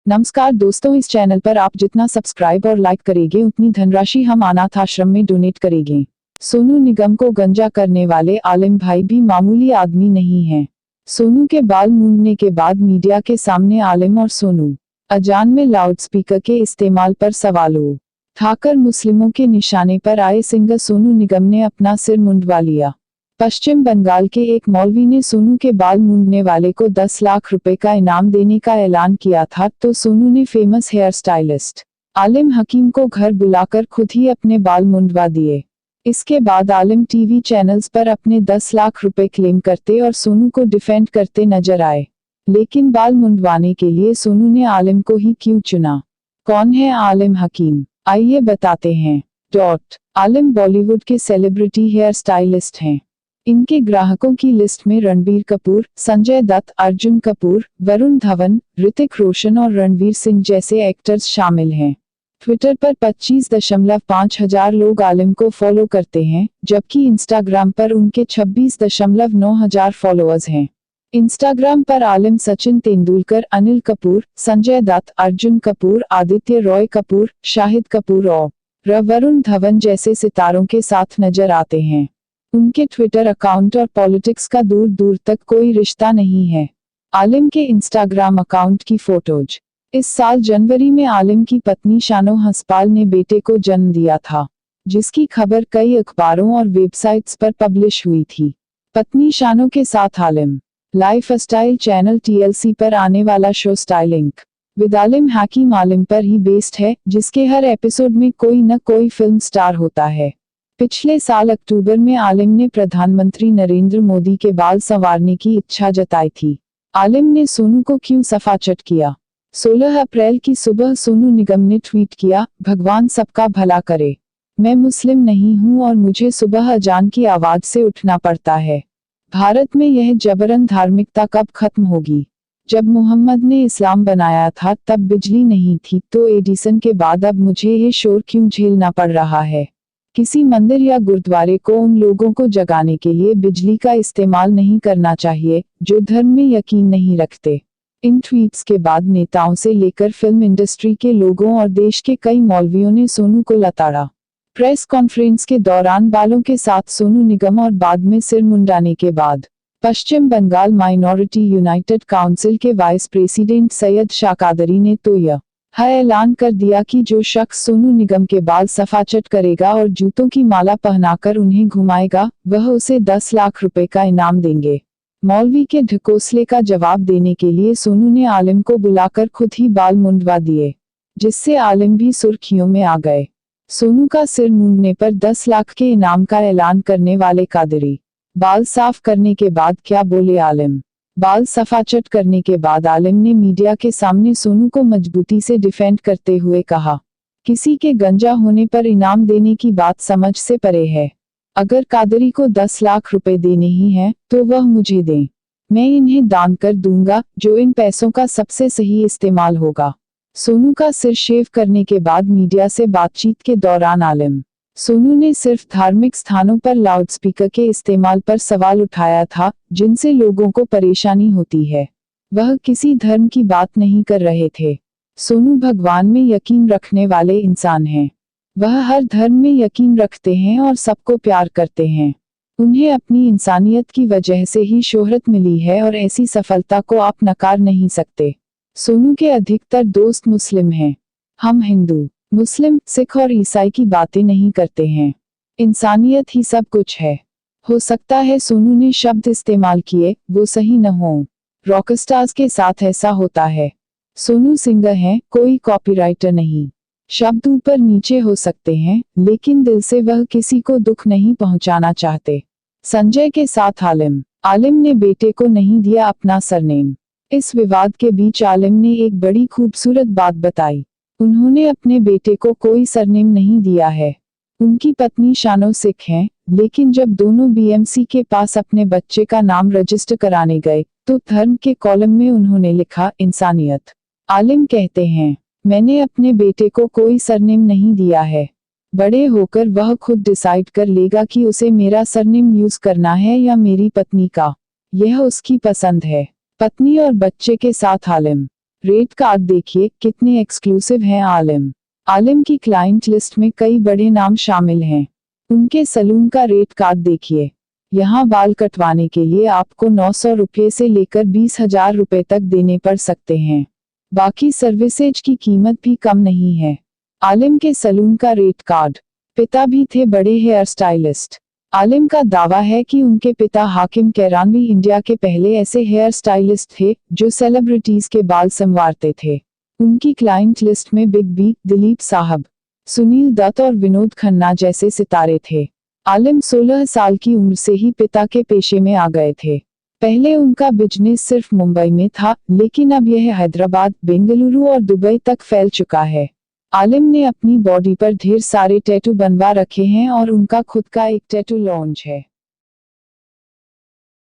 नमस्कार दोस्तों, इस चैनल पर आप जितना सब्सक्राइब और लाइक करेंगे उतनी धनराशि हम अनाथ आश्रम में डोनेट करेंगे। सोनू निगम को गंजा करने वाले आलिम भाई भी मामूली आदमी नहीं हैं। सोनू के बाल मूंडने के बाद मीडिया के सामने आलिम और सोनू अजान में लाउडस्पीकर के इस्तेमाल पर सवालों उठाकर मुस्लिमों के निशाने पर आए सिंगर सोनू निगम ने अपना सिर मुंडवा लिया। पश्चिम बंगाल के एक मौलवी ने सोनू के बाल मूंडने वाले को 10 लाख रुपए का इनाम देने का ऐलान किया था, तो सोनू ने फेमस हेयर स्टाइलिस्ट आलिम हकीम को घर बुलाकर खुद ही अपने बाल मुंडवा दिए। इसके बाद आलिम टीवी चैनल्स पर अपने 10 लाख रुपए क्लेम करते और सोनू को डिफेंड करते नजर आए। लेकिन बाल मुंडवाने के लिए सोनू ने आलिम को ही क्यों चुना? कौन है आलिम हकीम? आइए बताते हैं। आलिम बॉलीवुड के सेलिब्रिटी हेयर स्टाइलिस्ट हैं। इनके ग्राहकों की लिस्ट में रणबीर कपूर, संजय दत्त, अर्जुन कपूर, वरुण धवन, ऋतिक रोशन और रणवीर सिंह जैसे एक्टर्स शामिल हैं। ट्विटर पर 25.5 हजार लोग आलिम को फॉलो करते हैं, जबकि इंस्टाग्राम पर उनके 26.9 हजार फॉलोअर्स हैं। इंस्टाग्राम पर आलिम सचिन तेंदुलकर, अनिल कपूर, संजय दत्त, अर्जुन कपूर, आदित्य रॉय कपूर, शाहिद कपूर और वरुण धवन जैसे सितारों के साथ नजर आते हैं। उनके ट्विटर अकाउंट और पॉलिटिक्स का दूर दूर तक कोई रिश्ता नहीं है। आलिम के इंस्टाग्राम अकाउंट की फोटोज। इस साल जनवरी में आलिम की पत्नी शानो हंसपाल ने बेटे को जन्म दिया था, जिसकी खबर कई अखबारों और वेबसाइट्स पर पब्लिश हुई थी। पत्नी शानो के साथ आलिम लाइफस्टाइल चैनल TLC पर आने वाला शो स्टाइलिंग विद आलिम हकीम आलिम पर ही बेस्ड है, जिसके हर एपिसोड में कोई न कोई फिल्म स्टार होता है। पिछले साल अक्टूबर में आलिम ने प्रधानमंत्री नरेंद्र मोदी के बाल संवारने की इच्छा जताई थी। आलिम ने सोनू को क्यों सफाचट किया? 16 अप्रैल की सुबह सोनू निगम ने ट्वीट किया, भगवान सबका भला करे। मैं मुस्लिम नहीं हूं और मुझे सुबह अजान की आवाज से उठना पड़ता है। भारत में यह जबरन धार्मिकता कब खत्म होगी? जब मोहम्मद ने इस्लाम बनाया था तब बिजली नहीं थी, तो एडिसन के बाद अब मुझे ये शोर क्यों झेलना पड़ रहा है? किसी मंदिर या गुरुद्वारे को उन लोगों को जगाने के लिए बिजली का इस्तेमाल नहीं करना चाहिए जो धर्म में यकीन नहीं रखते। इन ट्वीट्स के बाद नेताओं से लेकर फिल्म इंडस्ट्री के लोगों और देश के कई मौलवियों ने सोनू को लताड़ा। प्रेस कॉन्फ्रेंस के दौरान बालों के साथ सोनू निगम और बाद में सिर मुंडाने के बाद पश्चिम बंगाल माइनॉरिटी यूनाइटेड काउंसिल के वाइस प्रेसिडेंट सैयद शाकादरी ने तो यह ऐलान कर दिया कि जो शख्स सोनू निगम के बाल सफाचट करेगा और जूतों की माला पहनाकर उन्हें घुमाएगा, वह उसे 10 लाख रुपए का इनाम देंगे। मौलवी के ढकोसले का जवाब देने के लिए सोनू ने आलिम को बुलाकर खुद ही बाल मुंडवा दिए, जिससे आलिम भी सुर्खियों में आ गए। सोनू का सिर मूंडने पर 10 लाख के इनाम का ऐलान करने वाले कादरी बाल साफ करने के बाद क्या बोले आलिम? बाल सफाचट करने के बाद आलिम ने मीडिया के सामने सोनू को मजबूती से डिफेंड करते हुए कहा, किसी के गंजा होने पर इनाम देने की बात समझ से परे है। अगर कादरी को 10 लाख रुपए देने ही हैं, तो वह मुझे दें। मैं इन्हें दान कर दूंगा, जो इन पैसों का सबसे सही इस्तेमाल होगा। सोनू का सिर शेव करने के बाद मीडिया से बातचीत के दौरान आलिम सोनू ने सिर्फ धार्मिक स्थानों पर लाउडस्पीकर के इस्तेमाल पर सवाल उठाया था, जिनसे लोगों को परेशानी होती है। वह किसी धर्म की बात नहीं कर रहे थे। सोनू भगवान में यकीन रखने वाले इंसान हैं। वह हर धर्म में यकीन रखते हैं और सबको प्यार करते हैं। उन्हें अपनी इंसानियत की वजह से ही शोहरत मिली है और ऐसी सफलता को आप नकार नहीं सकते। सोनू के अधिकतर दोस्त मुस्लिम हैं। हम हिंदू, मुस्लिम, सिख और ईसाई की बातें नहीं करते हैं। इंसानियत ही सब कुछ है। हो सकता है सोनू ने शब्द इस्तेमाल किए, वो सही न हो। रॉकस्टार्स के साथ ऐसा होता है। सोनू सिंगर हैं, कोई कॉपीराइटर नहीं। शब्द ऊपर नीचे हो सकते हैं, लेकिन दिल से वह किसी को दुख नहीं पहुंचाना चाहते। संजय के साथ आलिम ने बेटे को नहीं दिया अपना सरनेम। इस विवाद के बीच आलिम ने एक बड़ी खूबसूरत बात बताई। उन्होंने अपने बेटे को कोई सरनेम नहीं दिया है। उनकी पत्नी शानो सिख हैं, लेकिन जब दोनों BMC के पास अपने बच्चे का नाम रजिस्टर कराने गए, तो धर्म के कॉलम में उन्होंने लिखा इंसानियत। आलिम कहते हैं, मैंने अपने बेटे को कोई सरनेम नहीं दिया है। बड़े होकर वह खुद डिसाइड कर लेगा कि उसे मेरा सरनेम यूज करना है या मेरी पत्नी का। यह उसकी पसंद है। पत्नी और बच्चे के साथ आलिम रेट कार्ड देखिए कितने एक्सक्लूसिव हैं आलिम। आलिम की क्लाइंट लिस्ट में कई बड़े नाम शामिल हैं। उनके सलून का रेट कार्ड देखिए। यहाँ बाल कटवाने के लिए आपको 900 रुपये से लेकर 20,000 रुपये तक देने पड़ सकते हैं। बाकी सर्विसेज की कीमत भी कम नहीं है। आलिम के सलून का रेट कार्ड। पिता भी थे बड़े हेयर स्टाइलिस्ट। आलिम का दावा है कि उनके पिता हाकिम कैरानवी इंडिया के पहले ऐसे हेयर स्टाइलिस्ट थे जो सेलिब्रिटीज के बाल संवारते थे। उनकी क्लाइंट लिस्ट में बिग बी, दिलीप साहब, सुनील दत्त और विनोद खन्ना जैसे सितारे थे। आलिम 16 साल की उम्र से ही पिता के पेशे में आ गए थे। पहले उनका बिजनेस सिर्फ मुंबई में था, लेकिन अब यह हैदराबाद, बेंगलुरु और दुबई तक फैल चुका है। आलिम ने अपनी बॉडी पर ढेर सारे टैटू बनवा रखे हैं और उनका खुद का एक टैटू लॉन्च है।